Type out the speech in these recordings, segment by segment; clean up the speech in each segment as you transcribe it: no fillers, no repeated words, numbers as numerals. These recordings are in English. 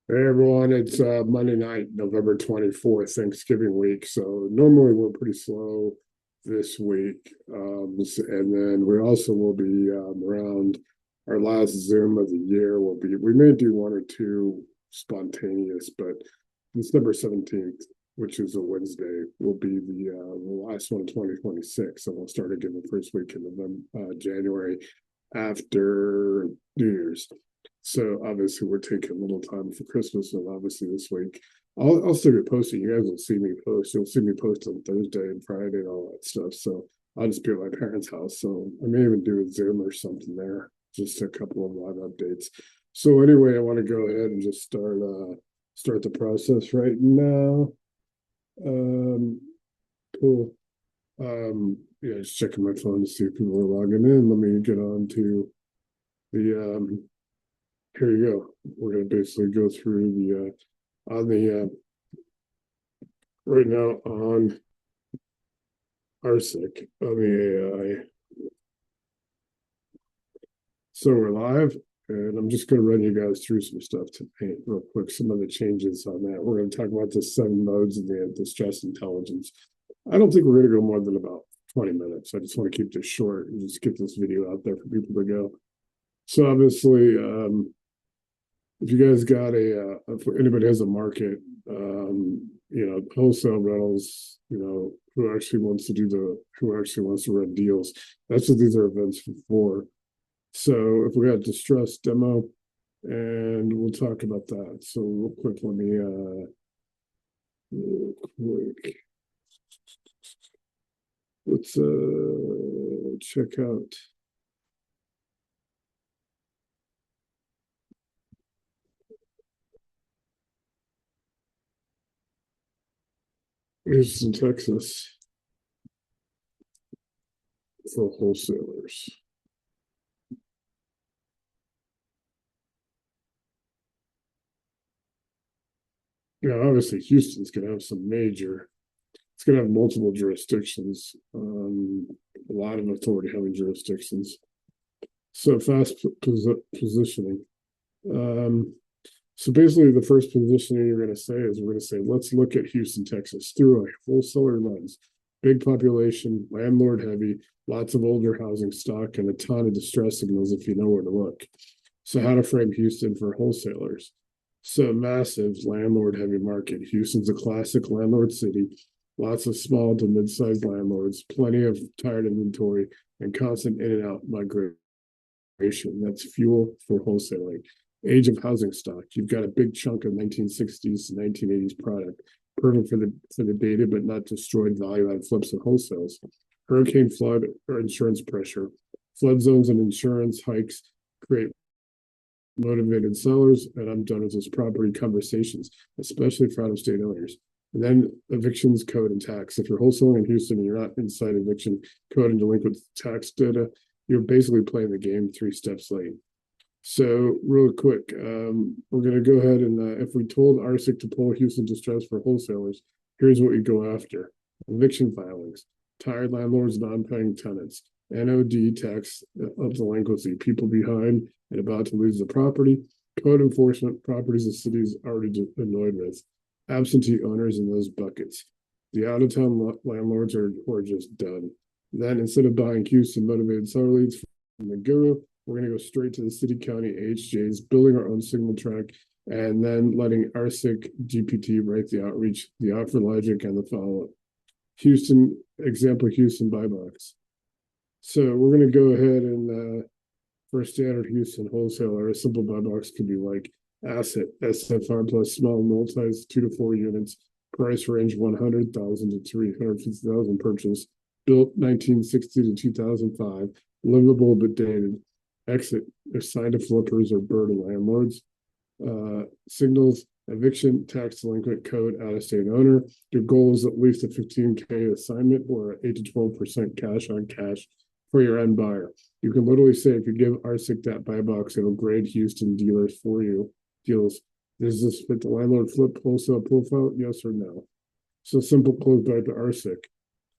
Hey everyone, it's Monday night, November 24th, Thanksgiving week. So normally we're pretty slow this week. And then we also will be around our last Zoom of the year. We may do one or two spontaneous, but December 17th, which is a Wednesday, will be the last one in 2026. And we'll start again the first week in November, January after New Year's. So obviously we're taking a little time for Christmas, and obviously this week I'll still be posting. You guys will see me post. You'll see me post on Thursday and Friday and all that stuff. So I'll just be at my parents' house. So I may even do a Zoom or something there, just a couple of live updates. So anyway, I want to go ahead and just start the process right now. Um, cool. Yeah, just checking my phone to see if people are logging in. Let me get on to the here you go. We're going to basically go through on the right now on RCIC on the AI. So we're live, and I'm just going to run you guys through some stuff tonight real quick. Some of the changes on that. We're going to talk about the 7 modes of the stress intelligence. I don't think we're going to go more than about 20 minutes. I just want to keep this short and just get this video out there for people to go. So obviously, if you guys got if anybody has a market, wholesale rentals, who actually wants to run deals, that's what these are events for. So if we got distress demo, and we'll talk about that. So real quick, let's check out. Houston, Texas for wholesalers. Obviously Houston's going to have it's going to have multiple jurisdictions, a lot of authority having jurisdictions. So fast positioning. So basically the first positioning you're going to say is we're going to say, let's look at Houston, Texas through a wholesaler lens. Big population, landlord heavy, lots of older housing stock, and a ton of distress signals if you know where to look. So how to frame Houston for wholesalers. So massive landlord heavy market. Houston's a classic landlord city. Lots of small to mid-sized landlords, plenty of tired inventory, and constant in and out migration. That's fuel for wholesaling. Age of housing stock. You've got a big chunk of 1960s to 1980s product, perfect for the dated but not destroyed value-added flips and wholesales. Hurricane, flood, or insurance pressure. Flood zones and insurance hikes create motivated sellers, and I'm done with those property conversations, especially for out-of-state owners. And then evictions, code, and tax. If you're wholesaling in Houston and you're not inside eviction code and delinquent tax data, you're basically playing the game 3 steps late. So real quick, we're going to go ahead and if we told RCIC to pull Houston distress for wholesalers, here's what we go after. Eviction filings, tired landlords, non-paying tenants, NOD tax of delinquency, people behind and about to lose the property, code enforcement, properties the city's already annoyed with, absentee owners in those buckets. The out-of-town landlords are just done. Then instead of buying Houston motivated seller leads from the guru, we're going to go straight to the city county AHJs, building our own signal track, and then letting RCIC GPT write the outreach, the offer logic, and the follow-up. Houston, example, Houston BuyBox. So we're going to go ahead and for a standard Houston wholesaler, a simple BuyBox could be like asset, SFR plus small multis, 2 to 4 units, price range 100,000 to 350,000 purchase, built 1960 to 2005, livable but dated. Exit assigned to flippers or burden landlords. Signals eviction, tax delinquent, code, out-of-state owner. Your goal is at least a 15K assignment or 8 to 12% cash on cash for your end buyer. You can literally say if you give RCIC that buy box, it'll grade Houston dealers for you. Deals. Does this fit the landlord flip wholesale profile? Yes or no? So simple close back to RCIC.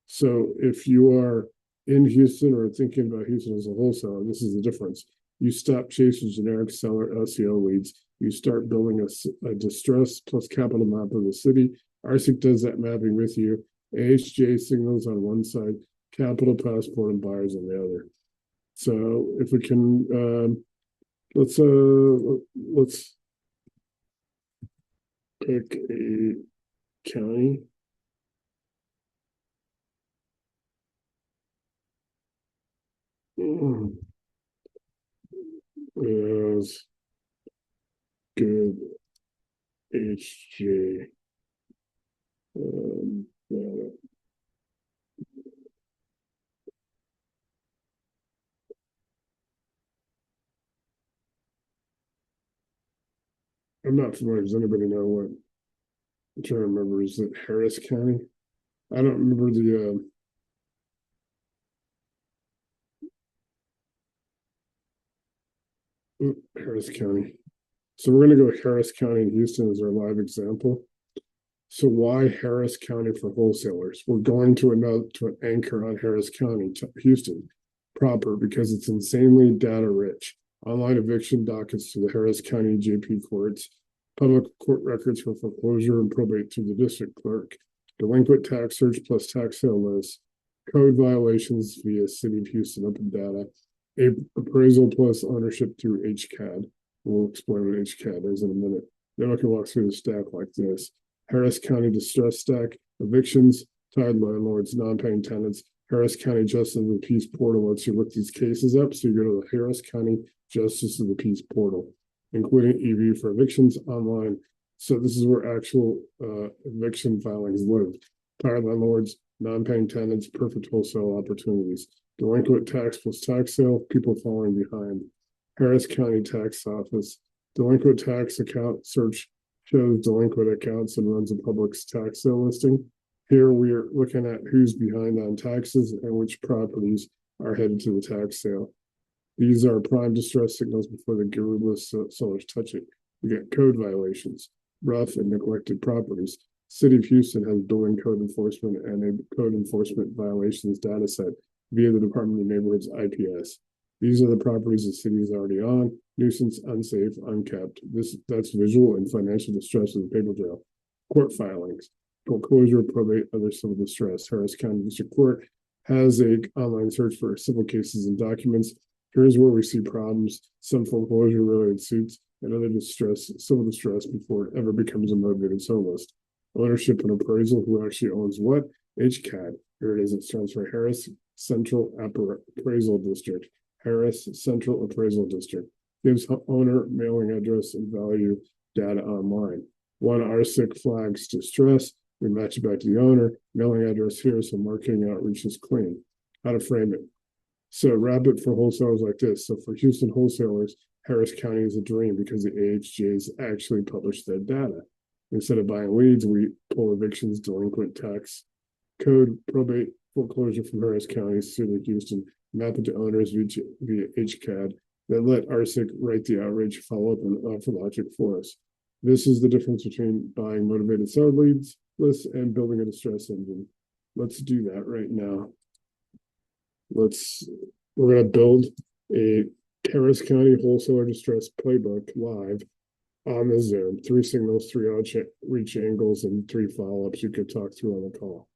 So if you are in Houston or thinking about Houston as a wholesaler, this is the difference. You stop chasing generic seller SEO leads. You start building a distress plus capital map of the city. RCIC does that mapping with you. AHJ signals on one side, capital passport and buyers on the other. So if we can, let's pick a county. Is good HJ. I'm not familiar. Does anybody know what? I'm trying to remember. Is it Harris County? I don't remember the. Harris County. So we're going to go Harris County in Houston as our live example. So why Harris County for wholesalers? We're going to an anchor on Harris County, Houston proper, because it's insanely data rich. Online eviction dockets to the Harris County JP courts, public court records for foreclosure and probate to the district clerk, delinquent tax search plus tax sale lists, code violations via City of Houston open data, appraisal plus ownership through HCAD. We'll explain what HCAD is in a minute. Then I can walk through the stack like this. Harris County distress stack, evictions, tied landlords, non-paying tenants. Harris County Justice of the Peace portal lets you look these cases up. So you go to the Harris County Justice of the Peace portal, including EV for evictions online. So this is where actual eviction filings live. Tied landlords, non-paying tenants, perfect wholesale opportunities. Delinquent tax plus tax sale, people falling behind. Harris County Tax Office, delinquent tax account search shows delinquent accounts and runs a public tax sale listing. Here we are looking at who's behind on taxes and which properties are headed to the tax sale. These are prime distress signals before the guerrilla sellers touch it. We get code violations, rough and neglected properties. City of Houston has building code enforcement and a code enforcement violations data set via the Department of Neighborhoods IPS. These are the properties the city is already on: nuisance, unsafe, unkept. That's visual and financial distress of the paper trail. Court filings, foreclosure, probate, other civil distress. Harris County District Court has a online search for civil cases and documents. Here's where we see problems: some foreclosure related suits and other distress, civil distress before it ever becomes a motivated sale list. Ownership and appraisal, who actually owns what? HCAD. Here it is. It stands for Harris Central Appraisal District. Harris Central Appraisal District gives owner, mailing address, and value data online. One RCIC flags distress. We match it back to the owner. Mailing address here, so marketing outreach is clean. How to frame it. So wrap it for wholesalers like this. So for Houston wholesalers, Harris County is a dream because the AHJs actually publish their data. Instead of buying leads, we pull evictions, delinquent tax, code, probate, foreclosure from Harris County, City of Houston, map it to owners via HCAD, then let RCIC write the outreach, follow-up, and offer logic for us. This is the difference between buying motivated seller leads lists and building a distress engine. Let's do that right now. We're going to build a Harris County wholesaler distress playbook live on the Zoom. 3 signals, 3 outreach angles, and 3 follow-ups you could talk through on the call.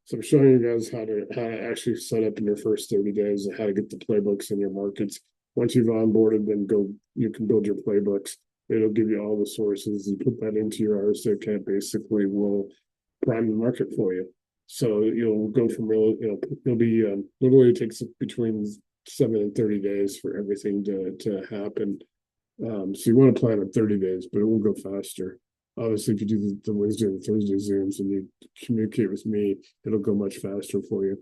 So I'm showing you guys how to actually set up in your first 30 days and how to get the playbooks in your markets. Once you've onboarded, then you can build your playbooks. It'll give you all the sources. You put that into your RCIC, and basically will prime the market for you. So you'll go from you'll be literally it takes between 7 and 30 days for everything to happen. So you want to plan on 30 days, but it will go faster. Obviously, if you do the Wednesday and Thursday Zooms and you communicate with me, it'll go much faster for you.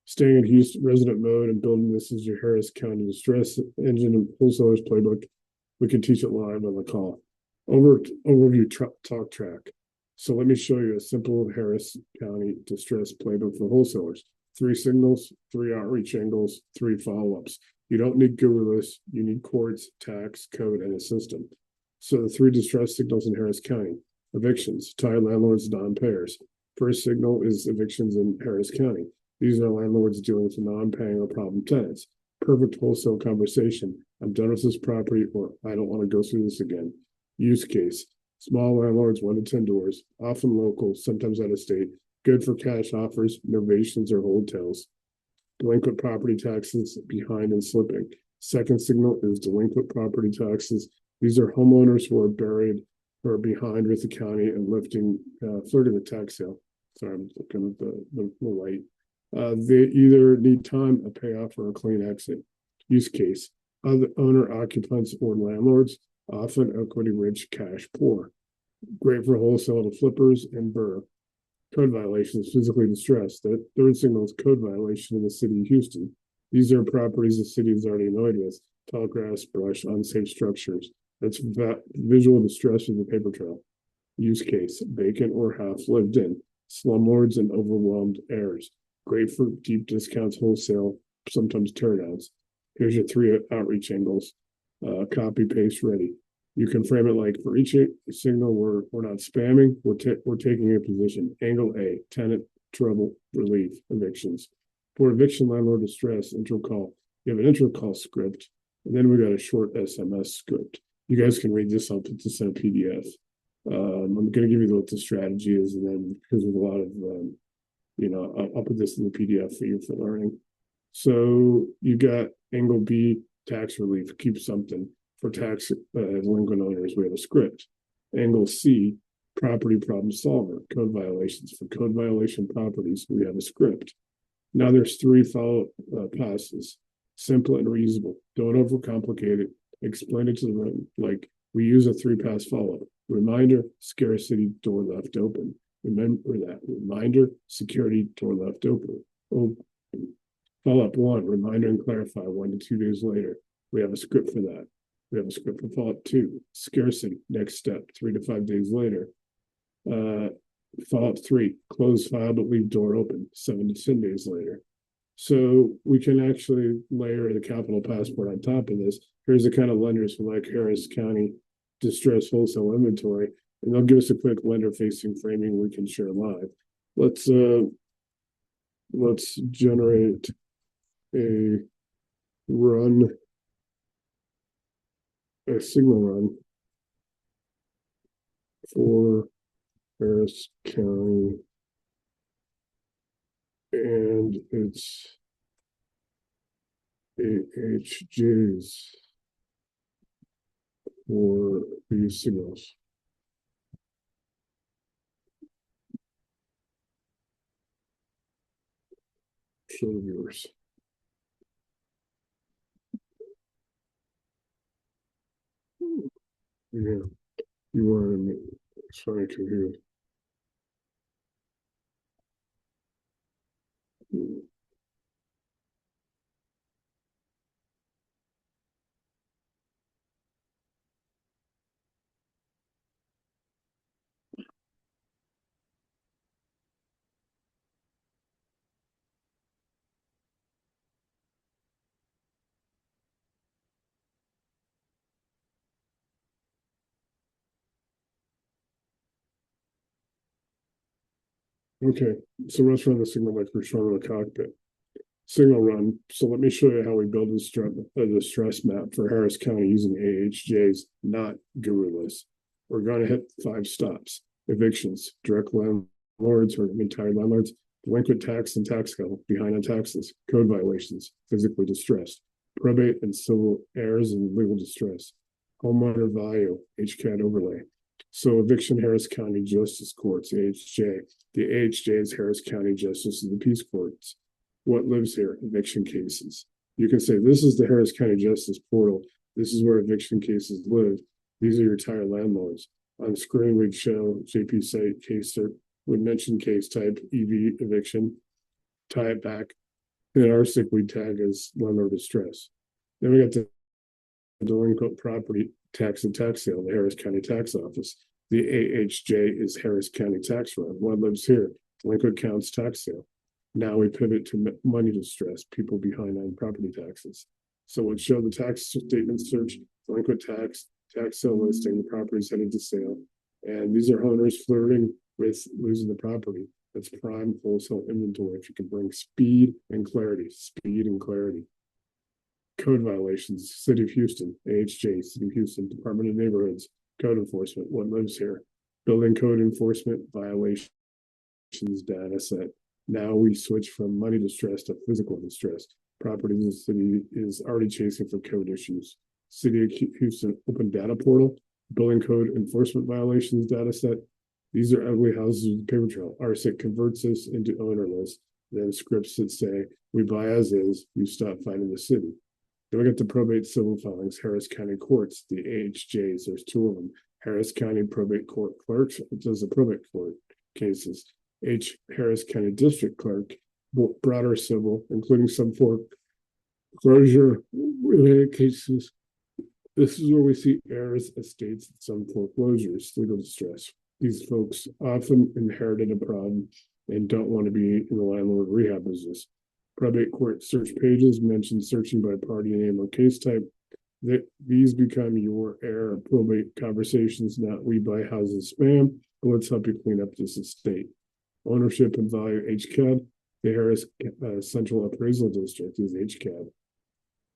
Staying in Houston resident mode and building this as your Harris County distress engine and wholesalers playbook. We can teach it live on the call. Overview talk track. So let me show you a simple Harris County distress playbook for wholesalers. 3 signals, 3 outreach angles, 3 follow-ups. You don't need gorillas. You need courts, tax, code, and a system. So the 3 distress signals in Harris County: evictions, tied landlords, non-payers. First signal is evictions in Harris County. These are landlords dealing with non-paying or problem tenants. Perfect wholesale conversation. I'm done with this property, or I don't want to go through this again. Use case. Small landlords, 1 to 10 doors, often local, sometimes out of state. Good for cash offers, novations, or wholesales. Delinquent property taxes, behind and slipping. Second signal is delinquent property taxes. These are homeowners who are buried, who are behind with the county and flirting with tax sale. Sorry, I'm looking at the light. They either need time, a payoff, or a clean exit. Use case. Other owner occupants or landlords, often equity rich, cash poor. Great for wholesale to flippers and BRRRR. Code violations, physically distressed. The third signal is code violation in the city of Houston. These are properties the city is already annoyed with. Tall grass, brush, unsafe structures. That's visual distress with the paper trail. Use case, vacant or half lived in. Slumlords and overwhelmed heirs. Great for deep discounts, wholesale, sometimes teardowns. Here's your 3 outreach angles. Copy, paste, ready. You can frame it like, for each signal, we're not spamming, we're taking a position. Angle A, tenant trouble relief, evictions. For eviction landlord distress, intro call. You have an intro call script, and then we got a short SMS script. You guys can read this. I'll put this in a PDF. I'm going to give you what the strategy is, and then because there's a lot of, I'll put this in the PDF for you for learning. So you got angle B, tax relief, keep something. For tax delinquent owners, we have a script. Angle C, property problem solver, code violations. For code violation properties, we have a script. Now there's 3 follow passes. Simple and reasonable. Don't overcomplicate it. Explain it to the room. Like, we use a 3-pass follow-up. Reminder, scarcity, door left open. Remember that. Reminder, security, door left open. Follow-up 1, reminder and clarify 1 to 2 days later. We have a script for that. We have a script for follow-up 2, scarcity, next step, 3 to 5 days later. Follow-up 3, close file but leave door open, 7 to 10 days later. So we can actually layer the capital passport on top of this. Here's the kind of lenders who like Harris County distress wholesale inventory, and they'll give us a quick lender-facing framing we can share live. Let's generate a signal run for Harris County, and it's AHJs for these signals. Show the viewers. Yeah, you are in sorry to hear. Okay, so let's run the signal like we're showing the cockpit. Signal run. So let me show you how we build the stress map for Harris County using AHJs, not guruless. We're going to hit 5 stops. Evictions, direct landlords or entire landlords, delinquent tax and tax bill, behind on taxes, code violations, physically distressed, probate and civil heirs and legal distress, homeowner value, HCAT overlay. So eviction, Harris County Justice Courts, AHJ. The AHJ is Harris County Justice of the Peace Courts. What lives here? Eviction cases. You can say, this is the Harris County Justice Portal. This is where eviction cases live. These are your entire landlords. On screen, we'd show JP site case, would mention case type, EV eviction, tie it back. And RCIC we tag as landlord distress. Then we got the delinquent property tax and tax sale, the Harris County Tax Office. The AHJ is Harris County Tax Run. What lives here? Delinquent counts tax sale. Now we pivot to money distress, people behind on property taxes. So we'll show the tax statement search, delinquent tax sale listing, the property is headed to sale. And these are owners flirting with losing the property. That's prime wholesale inventory. If you can bring speed and clarity. Code violations, City of Houston, AHJs, City of Houston, Department of Neighborhoods, code enforcement, what lives here, building code enforcement, violations data set. Now we switch from money distress to physical distress. Property in the city is already chasing for code issues. City of Houston open data portal, building code enforcement violations data set. These are ugly houses with paper trail. RCIC converts this into ownerless. Then scripts that say, we buy as is, you stop fighting the city. Then we get the probate civil filings, Harris County courts, the AHJs, there's two of them. Harris County probate court clerks, it does the probate court cases. Harris County district clerk, broader civil, including some foreclosure related cases. This is where we see heirs, estates, and some foreclosures, legal distress. These folks often inherited a problem and don't want to be in the landlord rehab business. Probate court search pages mention searching by party name or case type. These become your heir probate conversations, not we buy houses spam, but let's help you clean up this estate. Ownership and value HCAD, the Harris Central Appraisal District is HCAD.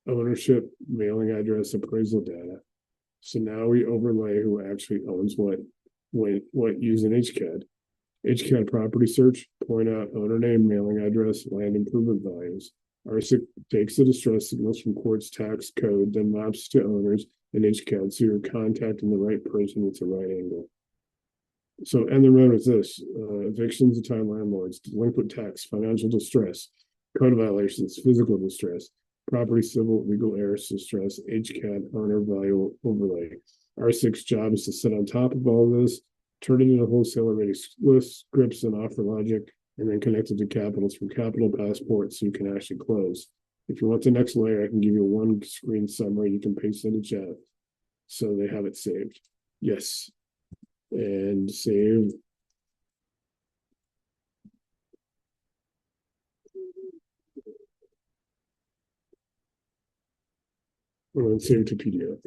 Ownership, mailing address, appraisal data. So now we overlay who actually owns what using HCAD. HCAD property search, point out owner name, mailing address, land improvement values. RCIC takes the distress signals from courts, tax code, then maps to owners in HCAD, so you're contacting the right person with the right angle. So end the road with this: evictions of time landlords, delinquent tax, financial distress, code violations, physical distress, property, civil, legal heirs distress, HCAD, owner value overlay. RCIC's job is to sit on top of all of this, turn it into wholesaler ready lists, scripts, and offer logic, and then connect it to capitals from Capital Passport so you can actually close. If you want the next layer, I can give you a one screen summary. You can paste it in the chat so they have it saved. Yes. And save. And then save to PDF.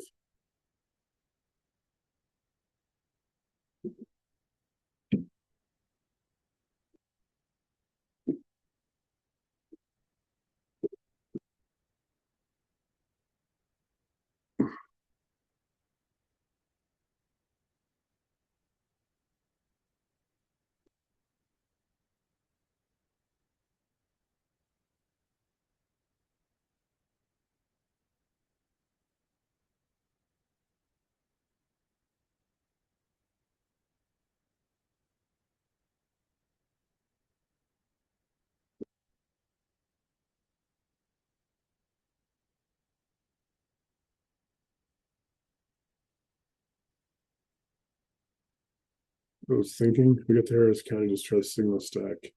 I was thinking, we got the Harris County Distress Signal Stack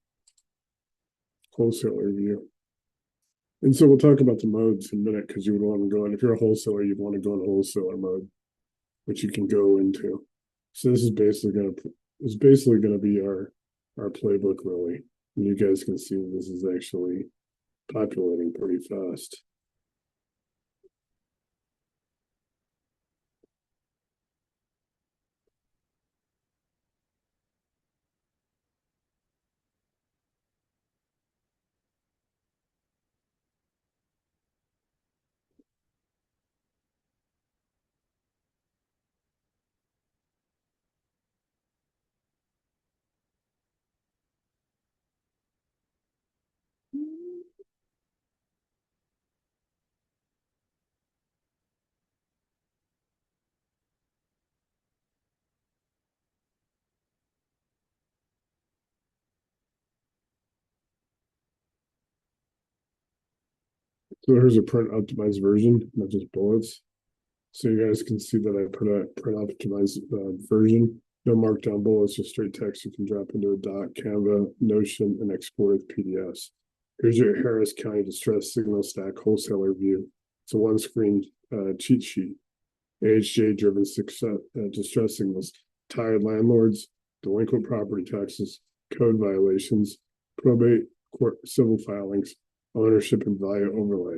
wholesale review. And so we'll talk about the modes in a minute because you would want to go in. If you're a wholesaler, you'd want to go in wholesaler mode, which you can go into. So this is basically going to be our playbook, really. And you guys can see this is actually populating pretty fast. So here's a print optimized version, not just bullets. So you guys can see that I put a print optimized version. No markdown bullets, just straight text you can drop into a doc, Canva, Notion, and export with PDFs. Here's your Harris County Distress Signal Stack wholesaler view. It's a one-screen cheat sheet. AHJ-driven distress signals, tired landlords, delinquent property taxes, code violations, probate, court civil filings, ownership and value overlay.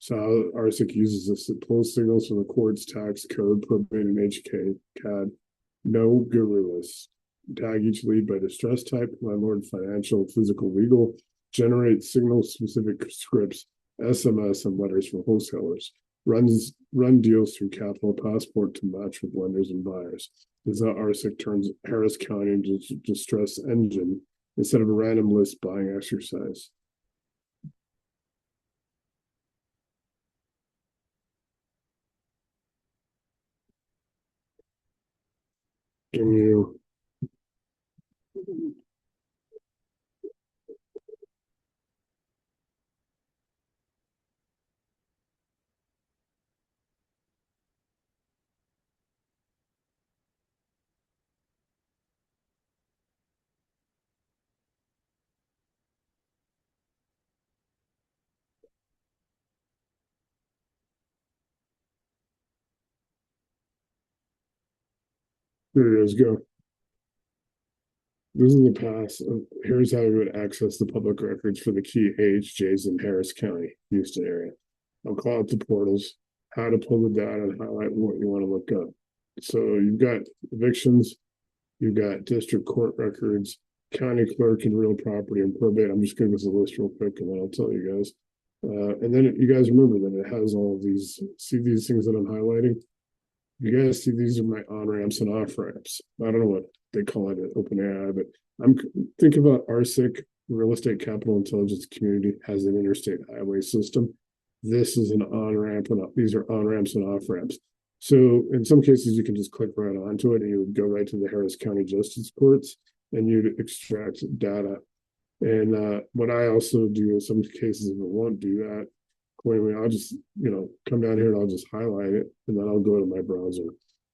So how RCIC uses this, it pulls signals from the courts, tax, code, probate, and HCAD. No guru lists. tag each lead by distress type, landlord, financial, physical, legal, generate signal specific scripts, SMS, and letters for wholesalers. Run deals through Capital Passport to match with lenders and buyers. This is how RCIC turns Harris County into a distress engine instead of a random list buying exercise. Can you there it is, go. This is the pass. Here's how you would access the public records for the key AHJs in Harris County, Houston area. I'll call out the portals, how to pull the data, and highlight what you want to look up. So you've got evictions, you've got district court records, county clerk and real property and probate. I'm just going to give this a list real quick and then I'll tell you guys. And then you guys remember that it has all of these, see these things that I'm highlighting? You guys see these are my on-ramps and off-ramps. I don't know what they call it at OpenAI, but I'm think about RCIC, Real Estate Capital Intelligence Community, has an interstate highway system. This is an on-ramp, and these are on-ramps and off-ramps. So in some cases, you can just click right onto it, and you would go right to the Harris County Justice Courts, and you'd extract data. And what I also do in some cases, if it won't do that, I'll just, come down here and I'll just highlight it, and then I'll go to my browser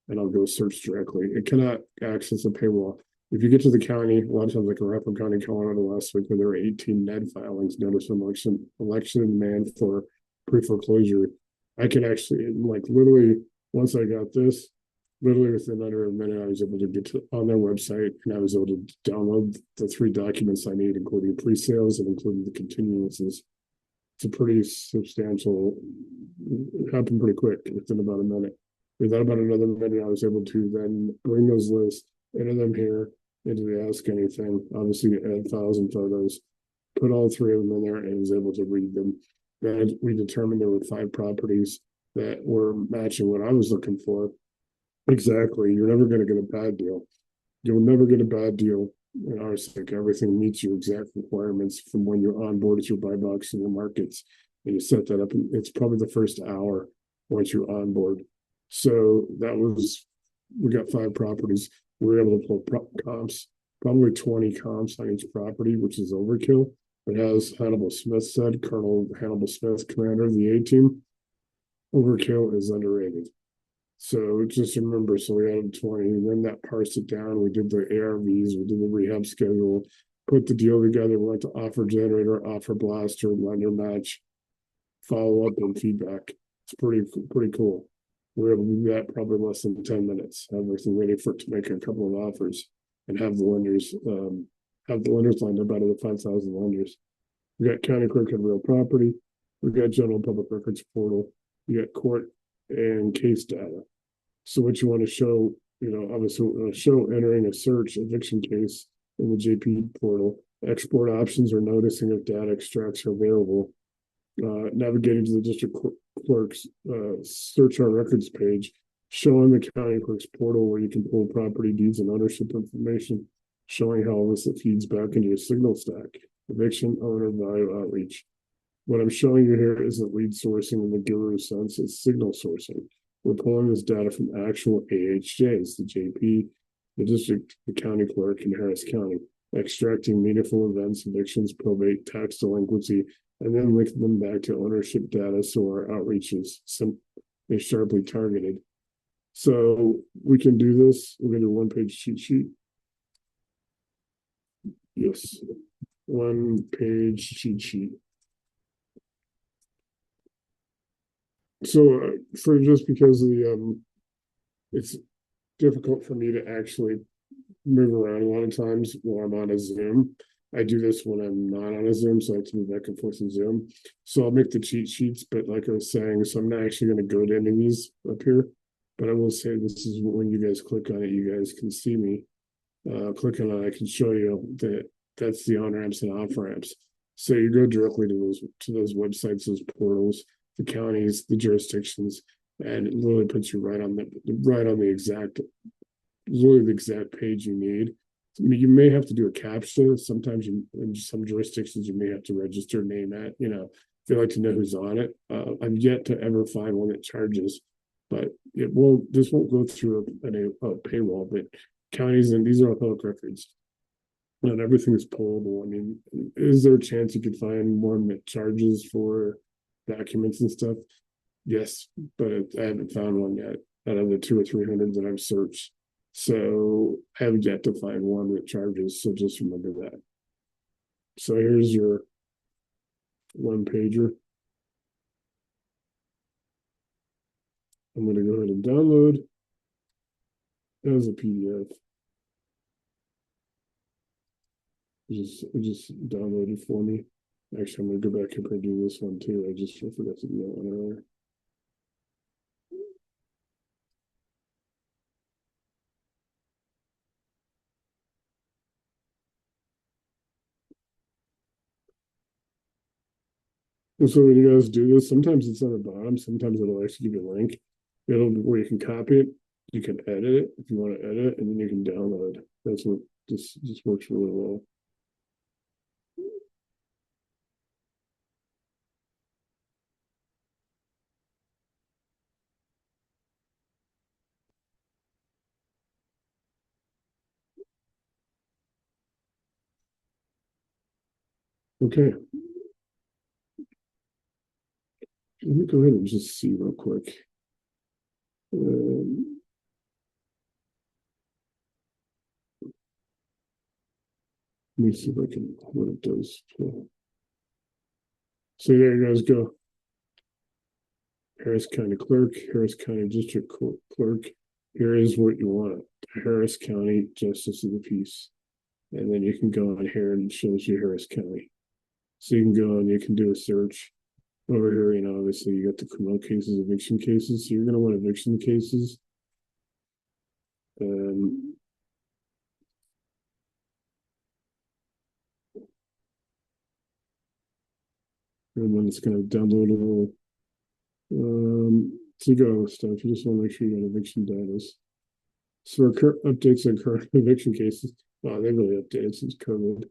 and I'll go search directly. It cannot access a paywall. If you get to the county, a lot of times like in Rapid County, Colorado last week, where there were 18 NED filings, notice of election demand for pre-foreclosure, I can actually, like literally, once I got this, literally within under a minute, I was able to get on their website and I was able to download the 3 documents I need, including pre-sales and including the continuances. It's a pretty substantial, it happened pretty quick within about a minute. Within about another minute, I was able to then bring those lists, enter them here into the Ask Anything, obviously add 1,000 photos, put all 3 of them in there and was able to read them. Then we determined there were 5 properties that were matching what I was looking for. Exactly. You're never going to get a bad deal. You'll never get a bad deal in RCIC. Everything meets your exact requirements from when you're on board as your buy box in your markets. And you set that up, and it's probably the first hour once you're on board. So that was, we got 5 properties. We were able to pull comps, probably 20 comps on each property, which is overkill. But as Hannibal Smith said, Colonel Hannibal Smith, commander of the A-team, overkill is underrated. So just remember, so we added 20, and then that parsed it down. We did the ARVs, we did the rehab schedule, put the deal together, went to offer generator, offer blaster, lender match, follow up, and feedback. It's pretty cool. We were able to do that probably less than 10 minutes. Have everything ready for it to make a couple of offers and have the lenders lined up out of the 5,000 lenders. We got county clerk and real property. We got general public records portal. We got court and case data. So what you want to show, obviously we want to show entering a search eviction case in the JP portal, export options or noticing if data extracts are available, navigating to the district clerk's search our records page, showing the county clerk's portal where you can pull property deeds and ownership information, showing how this feeds back into your signal stack, eviction, owner, value, outreach. What I'm showing you here isn't lead sourcing in the guru sense, it's signal sourcing. We're pulling this data from actual AHJs, the JP, the district, the county clerk in Harris County, extracting meaningful events, evictions, probate, tax delinquency, and then linking them back to ownership data so our outreach is sharply targeted. So we can do this. We're going to do a 1-page cheat sheet. Yes, 1-page cheat sheet. So for just because of the it's difficult for me to actually move around a lot of times while I'm on a Zoom. I do this when I'm not on a Zoom, so I have to move back and forth in Zoom. So I'll make the cheat sheets, but like I was saying, so I'm not actually going to go to any of these up here. But I will say this is when you guys click on it, you guys can see me. clicking on it, I can show you that that's the on ramps and off ramps. So you go directly to those websites, those portals, the counties, the jurisdictions, and it literally puts you right on the exact, literally the exact page you need. I mean, you may have to do a captcha. Sometimes in some jurisdictions, you may have to register name at, if you like to know who's on it. I've yet to ever find one that charges, but this won't go through a paywall, but counties, and these are all public records. Not everything is pullable. I mean, is there a chance you could find one that charges for documents and stuff? Yes, but I haven't found one yet out of the 200 or 300 that I've searched. So I have yet to find one that charges. So just remember that. So here's your one pager. I'm going to go ahead and download as a PDF. Just downloaded for me. Actually, I'm going to go back and do this one too. I just forgot to do that one earlier. And so when you guys do this, sometimes it's on the bottom, sometimes it'll actually give you a link. It'll be where you can copy it, you can edit it if you want to edit it, and then you can download. That's what this works really well. Okay, let me go ahead and just see real quick. Let me see if I can, what it does. So there you guys go. Harris County Clerk, Harris County District Clerk. Here is what you want. Harris County Justice of the Peace. And then you can go on here and it shows you Harris County. So you can go and you can do a search. Over here, obviously you got the criminal cases, eviction cases. So you're going to want eviction cases. And then it's going to download a little to go stuff. You just want to make sure you got eviction data. So our updates on current eviction cases. Wow, they really updated since COVID.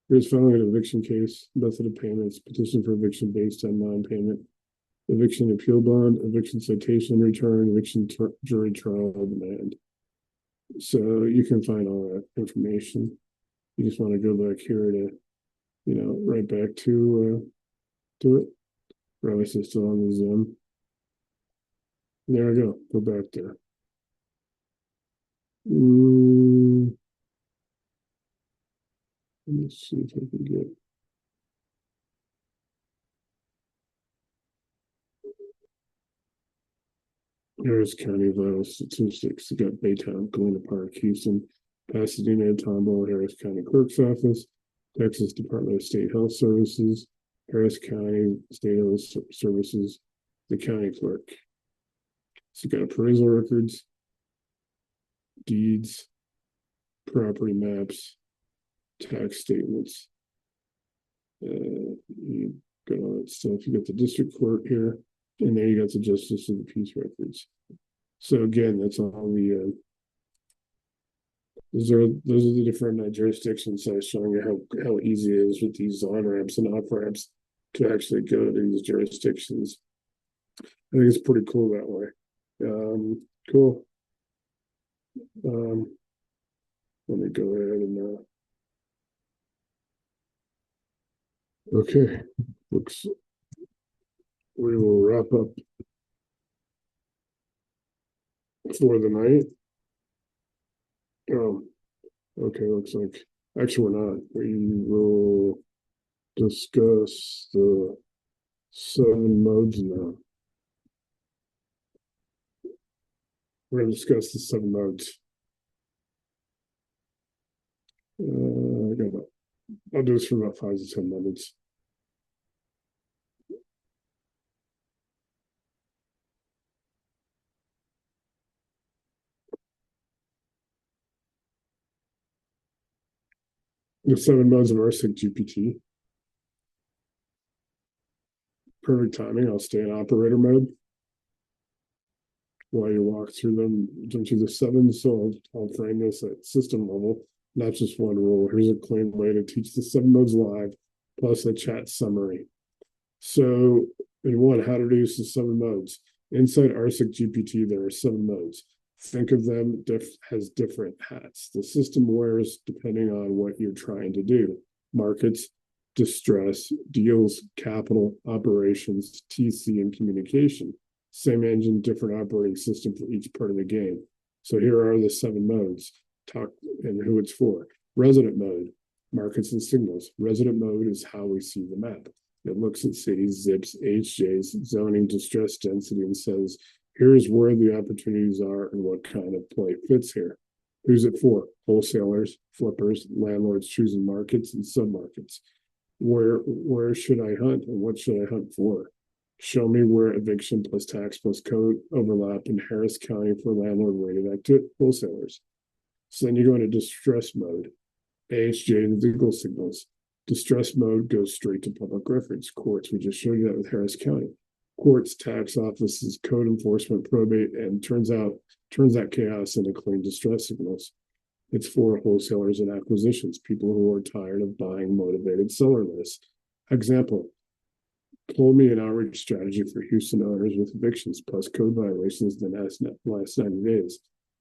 Here's filing an eviction case, method of payments, petition for eviction based on non-payment, eviction appeal bond, eviction citation return, eviction jury trial demand. So you can find all that information. You just want to go back here to, right back to it. We're obviously still on the Zoom. There we go. Go back there. Let me see if I can get. Harris County vital statistics. You got Baytown, Galena Park, Houston, Pasadena, Tomball, Harris County Clerk's Office, Texas Department of State Health Services, Harris County State Health Services, the county clerk. So you got appraisal records, deeds, property maps, tax statements. You got all that stuff. You got the district court here, and there you got the justice of the peace records. So again, that's all the those are the different jurisdictions I was showing you how easy it is with these on ramps and off ramps to actually go to these jurisdictions. I think it's pretty cool that way. Cool. Let me go ahead and okay, looks we will wrap up for the night. Okay, looks like actually we're not. We will discuss the 7 modes now. We're going to discuss the 7 modes. I'll do this for about 5 to 10 minutes. The 7 modes of RCIC GPT. Perfect timing. I'll stay in operator mode while you walk through them. Jump through the 7. So I'll frame this at system level, not just one rule. Here's a clean way to teach the 7 modes live, plus a chat summary. So in 1, how to use the 7 modes. Inside RCIC GPT, there are 7 modes. Think of them as different hats the system wears depending on what you're trying to do. Markets, distress, deals, capital, operations, TC, and communication. Same engine, different operating system for each part of the game. So here are the 7 modes. Talk and who it's for. Resident mode, markets and signals. Resident mode is how we see the map. It looks at cities, zips, AHJs, zoning, distress density, and says, here's where the opportunities are and what kind of play fits here. Who's it for? Wholesalers, flippers, landlords choosing markets and submarkets. Where should I hunt and what should I hunt for? Show me where eviction plus tax plus code overlap in Harris County for landlord rated active wholesalers. So then you go into distress mode, AHJ and legal signals. Distress mode goes straight to public records. Courts, we just showed you that with Harris County. Courts, tax offices, code enforcement, probate, and turns that chaos into clean distress signals. It's for wholesalers and acquisitions, people who are tired of buying motivated seller lists. Example, pull me an outreach strategy for Houston owners with evictions plus code violations in the last 90 days.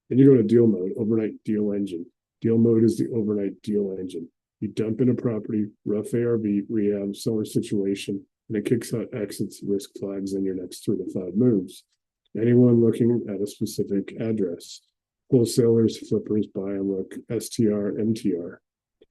Then you go to deal mode, overnight deal engine. Deal mode is the overnight deal engine. You dump in a property, rough ARV, rehab, seller situation, and it kicks out exits, risk flags in your next 3 to 5 moves. Anyone looking at a specific address. Wholesalers, flippers, buy and look, STR, MTR.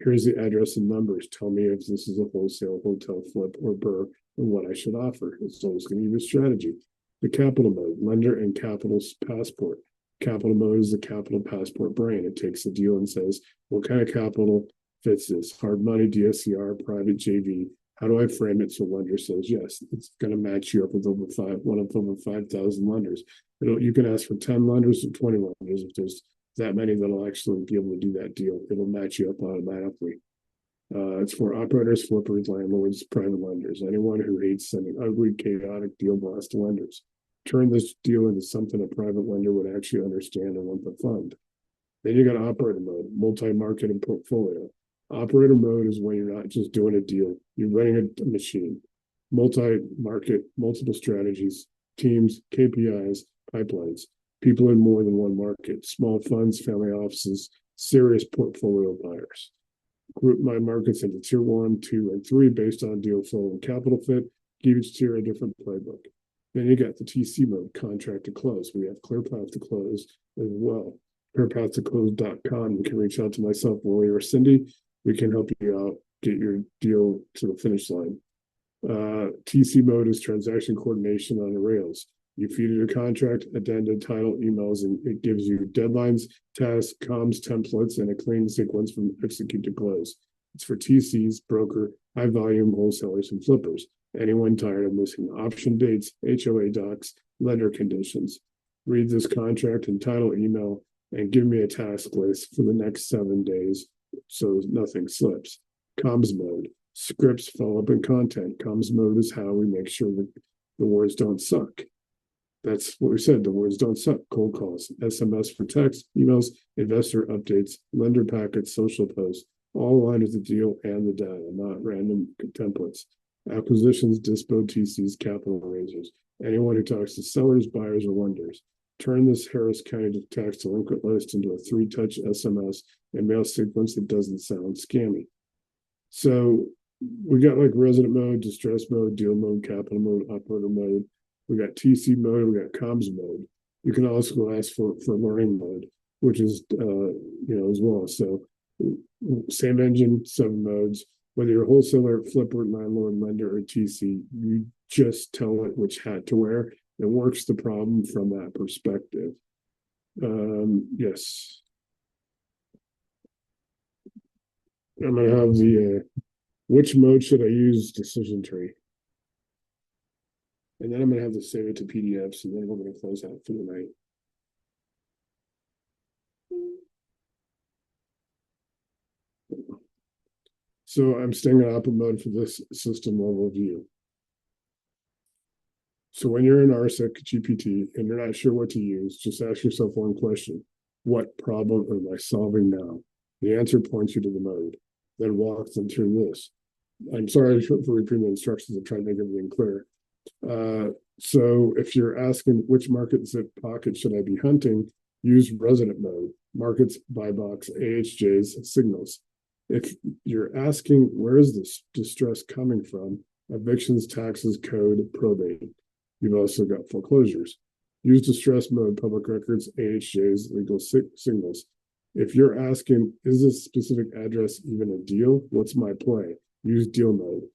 Here's the address and numbers. Tell me if this is a wholesale, hotel, flip, or BRRRR, and what I should offer. It's always going to give you a strategy. The capital mode, lender and capital passport. Capital mode is the capital passport brain. It takes the deal and says, what kind of capital fits this? Hard money, DSCR, private JV. How do I frame it so lender says yes? It's going to match you up with one of over 5,000 lenders. You can ask for 10 lenders or 20 lenders. If there's that many that'll actually be able to do that deal, it'll match you up automatically. It's for operators, flippers, landlords, private lenders, anyone who hates sending ugly, chaotic deal blast to lenders. Turn this deal into something a private lender would actually understand and want to fund. Then you got operator mode, multi-market and portfolio. Operator mode is when you're not just doing a deal, you're running a machine. Multi-market, multiple strategies, teams, KPIs, pipelines, people in more than one market, small funds, family offices, serious portfolio buyers. Group my markets into tier 1, 2, and 3 based on deal flow and capital fit. Give each tier a different playbook. Then you got the TC mode, contract to close. We have clear path to close as well. Clearpath2close.com. You can reach out to myself, Willie, or Cindy. We can help you out, get your deal to the finish line. TC mode is transaction coordination on the rails. You feed it a contract, addenda, title, emails, and it gives you deadlines, tasks, comms, templates, and a clean sequence from execute to close. It's for TCs, broker, high volume wholesalers, and flippers. Anyone tired of missing option dates, HOA docs, lender conditions. Read this contract and title email and give me a task list for the next 7 days so nothing slips. Comms mode, scripts, follow-up, and content. Comms mode is how we make sure that the words don't suck. That's what we said, the words don't suck. Cold calls, SMS for text, emails, investor updates, lender packets, social posts, all aligned with the deal and the data, not random templates. Acquisitions, dispo, TCs, capital raisers. Anyone who talks to sellers, buyers, or lenders. Turn this Harris County tax delinquent list into a 3-touch SMS and mail sequence that doesn't sound scammy. So we got like resident mode, distress mode, deal mode, capital mode, operator mode. We got TC mode, we got comms mode. You can also ask for learning mode, which is as well. So same engine, 7 modes. Whether you're a wholesaler, flipper, landlord, lender, or TC, you just tell it which hat to wear. It works the problem from that perspective. Yes. I'm going to have the which mode should I use decision tree? And then I'm going to have to save it to PDFs, and then we're going to close out for the night. So I'm staying in output mode for this system level view. So when you're in RCIC GPT and you're not sure what to use, just ask yourself one question. What problem am I solving now? The answer points you to the mode. Then walk them through this. I'm sorry for repeating the instructions. I'm trying to make everything clear. So if you're asking which market zip pocket should I be hunting, use resident mode, markets, buy box, AHJs, signals. If you're asking where is this distress coming from, evictions, taxes, code, probate. You've also got foreclosures. Use distress mode, public records, AHJs, legal signals. If you're asking, is this specific address even a deal? What's my play? Use deal mode.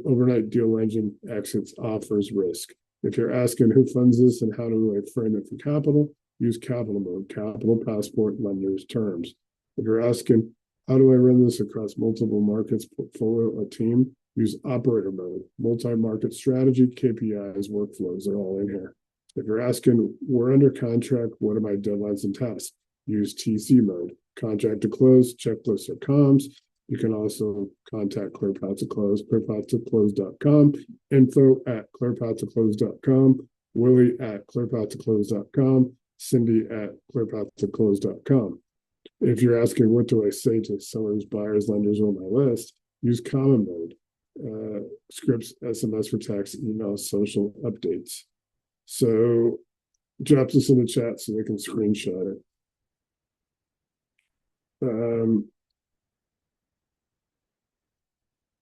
Overnight deal engine, exits, offers, risk. If you're asking who funds this and how do I frame it for capital, use capital mode, capital, passport, lenders, terms. If you're asking, how do I run this across multiple markets, portfolio, or team, use operator mode, multi-market strategy, KPIs, workflows, they're all in here. If you're asking, we're under contract, what are my deadlines and tasks? Use TC mode, contract to close, checklists or comms. You can also contact ClearPath to Close, clearpathtoclose.com, info@clearpathtoclose.com, Willie at clearpathtoclose.com, Cindy at clearpathtoclose.com. If you're asking what do I say to sellers, buyers, lenders on my list, use common mode, scripts, SMS for text, email, social updates. So drop this in the chat so they can screenshot it.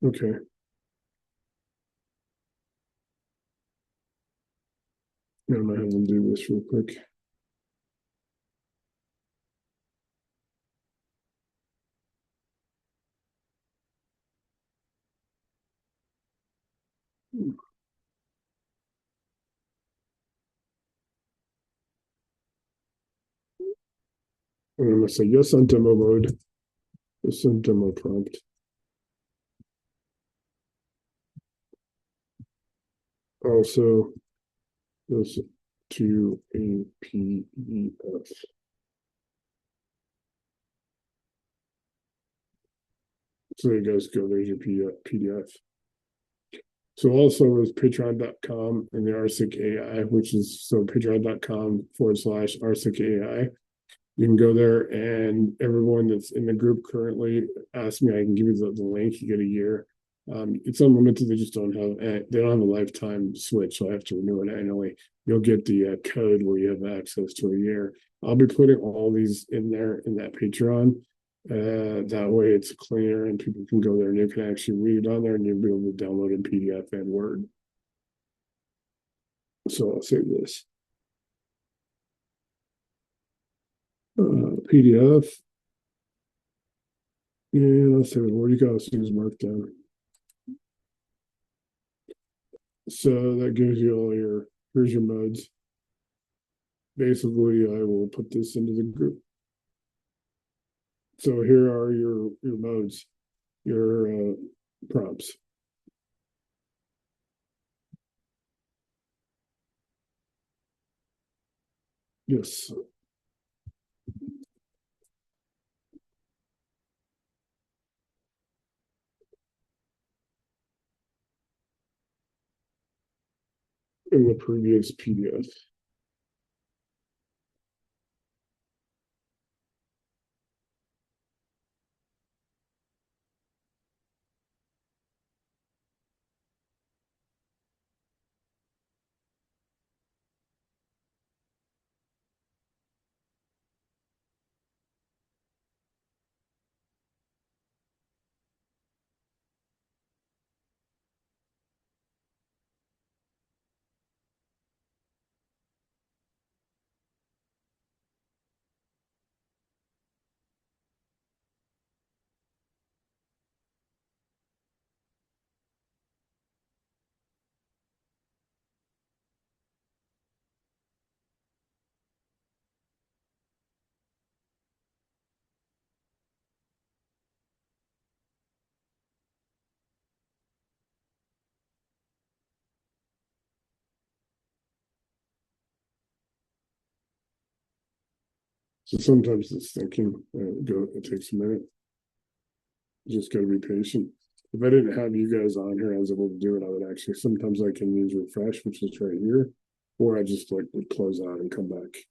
Okay. I'm gonna have them do this real quick. I'm gonna say yes on demo mode. Yes on demo prompt. Also, this to a PDF. So you guys go, there's your PDF. So also is patreon.com and the RCIC AI, which is so patreon.com/RCIC AI. You can go there and everyone that's in the group currently ask me, I can give you the link, you get a year. It's unlimited, they just don't have a lifetime switch, so I have to renew it annually. You'll get the code where you have access to a year. I'll be putting all these in there in that Patreon. That way it's clear and people can go there and you can actually read it on there and you'll be able to download in PDF and Word. So I'll save this. PDF. And I'll save it. Where you go, use Markdown. So that gives you all here's your modes. Basically, I will put this into the group. So here are your modes, your prompts. Yes. In the previous PDF. So sometimes it's thinking, it takes a minute. You just got to be patient. If I didn't have you guys on here, I was able to do it. I would actually, sometimes I can use refresh, which is right here, or I just like would close out and come back.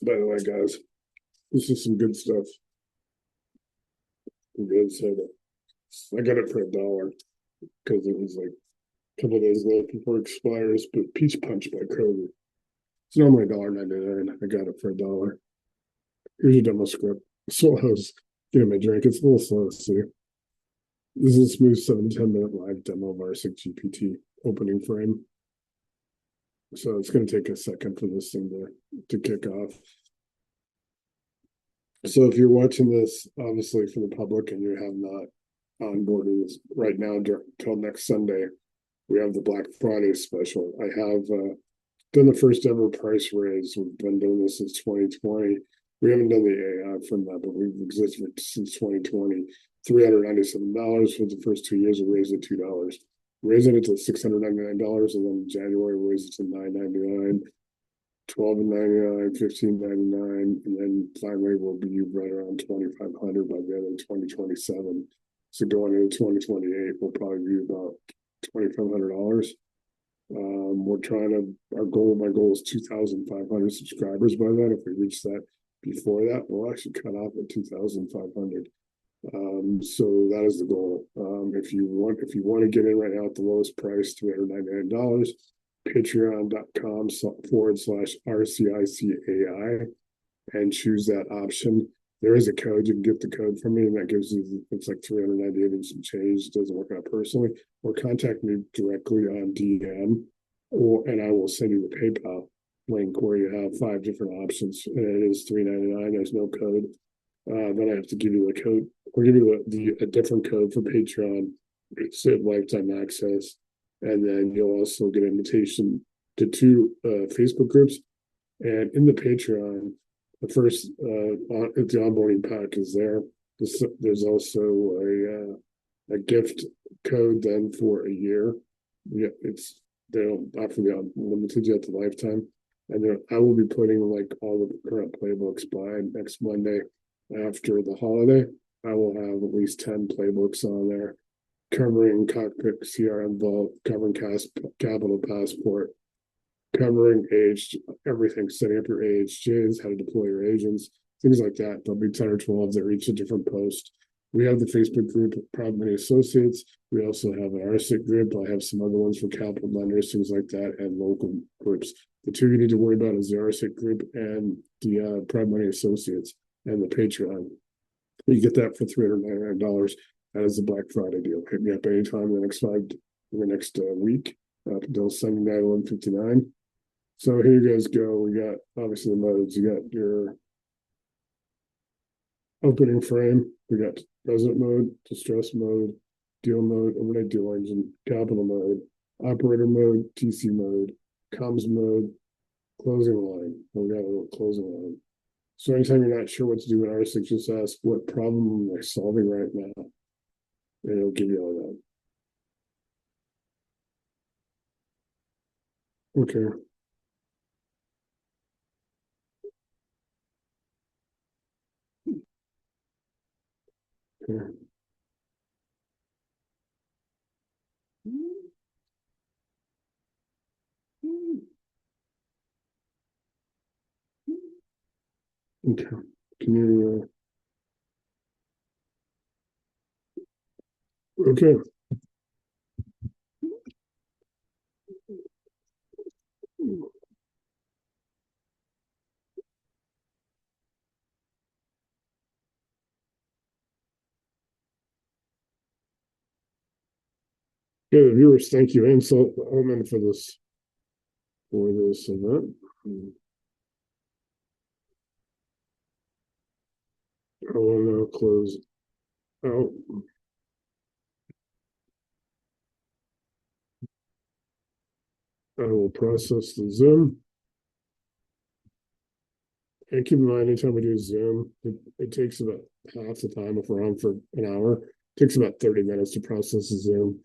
By the way, guys, this is some good stuff. Good soda. I got it for $1 because it was like a couple of days left before it expires. But Peach Punch by Kroger. It's normally $1.99. I got it for $1. Here's your demo script. So I was getting my drink. It's a little slow to see. This is a smooth 7-10 minute live demo of RCIC GPT opening frame. So it's going to take a second for this thing to kick off. So if you're watching this, obviously for the public, and you have not onboarded right now until next Sunday, we have the Black Friday special. I have done the first ever price raise. We've been doing this since 2020. We haven't done the AI from that, but we've existed since 2020. $397 for the first 2 years. We raised it $2. Raising it to $699, and then in January we raised it to $999, $12.99, $15.99, and then finally we'll be right around $2,500 by the end of 2027. So going into 2028, we'll probably be about $2,500. We're trying to, my goal is 2,500 subscribers by then. If we reach that before that, we'll actually cut off at 2,500. So that is the goal. If you want to get in right now at the lowest price, $399, patreon.com/RCIC AI, and choose that option. There is a code. You can get the code from me, and that gives you, it's like 398 and some change. It doesn't work out personally. Or contact me directly on DM, and I will send you the PayPal link where you have 5 different options. And it is $399. There's no code. Then I have to give you the code. We'll give you a different code for Patreon. It's lifetime access. And then you'll also get an invitation to 2 Facebook groups. And in the Patreon, the first, the onboarding pack is there. There's also a gift code then for a year. Yeah, they don't offer the unlimited yet to lifetime. And then I will be putting like all the current playbooks by next Monday. After the holiday, I will have at least 10 playbooks on there covering cockpit CRM vault, covering capital passport, covering everything, setting up your AHJs, how to deploy your agents, things like that. There'll be 10 or 12 that reach a different post. We have the Facebook group of Proud Money Associates. We also have an RCIC group. I have some other ones for capital lenders, things like that, and local groups. The 2 you need to worry about is the RCIC group and the Proud Money Associates. And the Patreon. You get that for $399. That is the Black Friday deal. Hit me up anytime in the next week up until Sunday night, 11:59. So here you guys go. We got obviously the modes. You got your opening frame. We got resident mode, distress mode, deal mode, overnight deal engine, capital mode, operator mode, TC mode, comms mode, closing line. We got a little closing line. So anytime you're not sure what to do in RCIC, just ask what problem am I solving right now, and it'll give you all that. Okay. Okay. Okay. Can you? Okay. Yeah, the viewers, thank you. And so I'm in for this event. I will now close out. I will process the Zoom. And keep in mind, anytime we do Zoom, it takes about half the time. If we're on for an hour, it takes about 30 minutes to process the Zoom.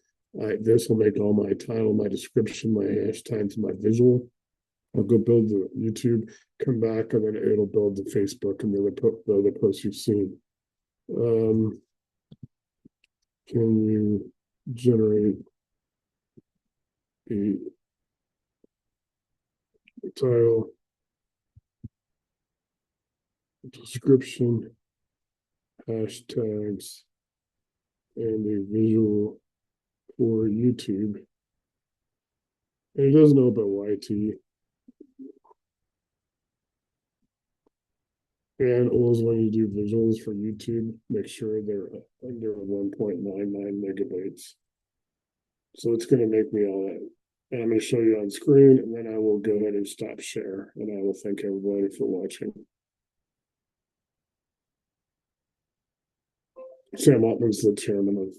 This will make all my title, my description, my hash tags, my visual. I'll go build the YouTube come back, and then it'll build the Facebook and the other posts you've seen. Can you generate a title, description, hashtags, and a visual for YouTube? And it doesn't know about YT. And always when you do visuals for YouTube, make sure they're under 1.99 megabytes. So it's going to make me all that. And I'm going to show you on screen, and then I will go ahead and stop share. And I will thank everybody for watching. Sam Altman's the chairman of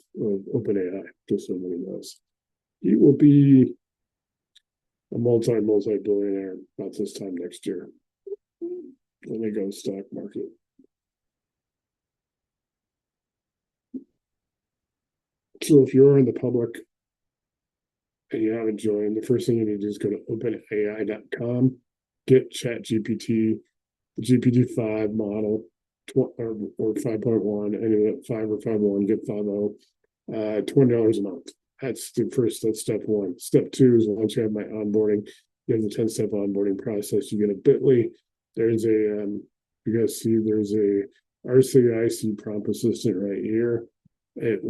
OpenAI, just so everybody knows. He will be a multi-billionaire about this time next year when they go stock market. So if you're in the public and you haven't joined, the first thing you need to do is go to openai.com, get ChatGPT, the GPT-5 model, or 5.1, any of that 5 or 5.1, get 5.0, $20 a month. That's step one. Step two is once you have my onboarding, you have the 10-step onboarding process. You get a bit.ly. There's a, you guys see, there's a RCIC prompt assistant right here. It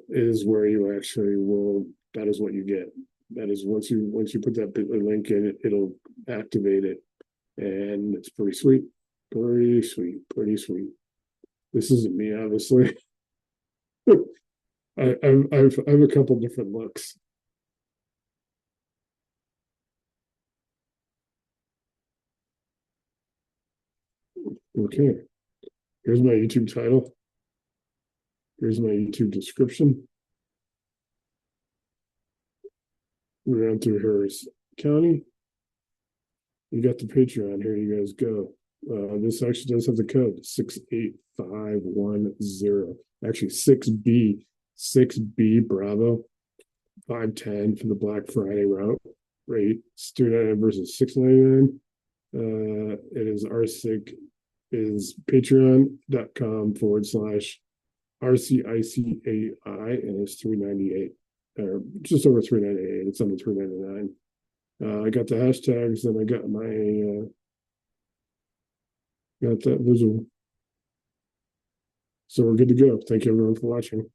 is where you actually will, that is what you get. That is once you put that bit.ly link in, it'll activate it. And it's pretty sweet. Pretty sweet. This isn't me, obviously. I have a couple different looks. Okay, here's my YouTube title. Here's my YouTube description. We're on through Harris County. You got the Patreon. Here you guys go. This actually does have the code 68510. Actually, 6B Bravo 510 for the Black Friday route rate. It's $2.99 versus $6.99. It is RCIC is patreon.com/RCIC AI, and it's $3.98, or just over $3.98. It's under $3.99. I got the hashtags, and I got my got that visual. So we're good to go. Thank you everyone for watching.